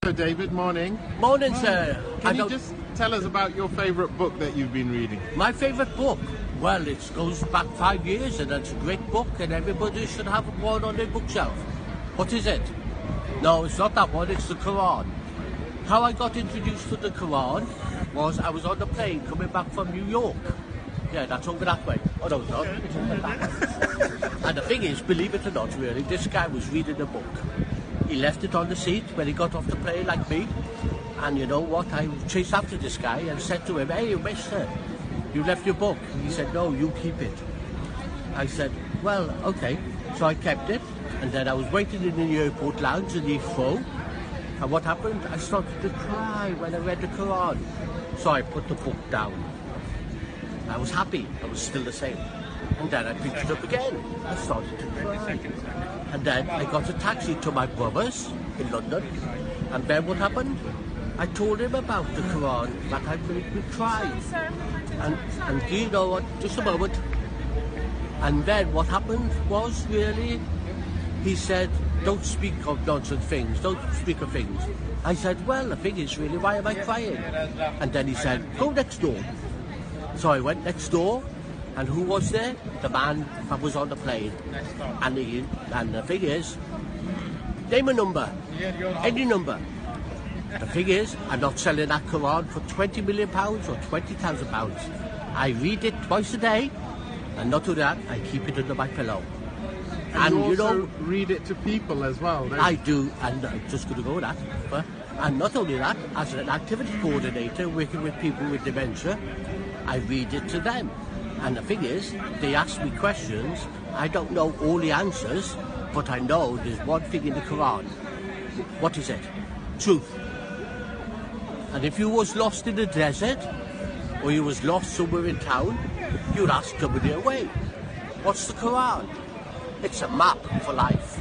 Hello, David. Morning. Morning, sir. Can you just tell us about your favourite book that you've been reading? My favourite book? Well, it goes back 5 years, and it's a great book, and everybody should have one on their bookshelf. What is it? No, it's not that one. It's the Quran. How I got introduced to the Quran was I was on the plane coming back from New York. Yeah, that's over that way. Oh, no, it's not. It's over that way. And the thing is, believe it or not, really, this guy was reading a book. He left it on the seat when he got off the plane, like me. And you know what? I chased after this guy and said to him, "Hey, mister, you left your book." He said, "No, you keep it." I said, "Well, okay." So I kept it. And then I was waiting in the airport lounge in Heathrow. And what happened? I started to cry when I read the Quran. So I put the book down. I was happy. I was still the same. And then I picked it up again. I started to cry. And then I got a taxi to my brother's in London. And then what happened? I told him about the Quran that had made me cry. And do you know what? Just a moment. And then what happened was really, he said, "Don't speak of nonsense things. Don't speak of things." I said, "Well, the thing is really, why am I crying?" And then he said, "Go next door." So I went next door, and who was there? The man that was on the plane. And the thing is, name a number, any number. The thing is, I'm not selling that Quran for £20 million or £20,000. I read it twice a day, and not only that, I keep it under my pillow. And you also read it to people as well, don't you? I do, and I'm just going to go with that. And not only that, as an activity coordinator working with people with dementia, I read it to them. And the thing is, they ask me questions, I don't know all the answers, but I know there's one thing in the Quran. What is it? Truth. And if you was lost in the desert, or you was lost somewhere in town, you'd ask somebody away. What's the Quran? It's a map for life.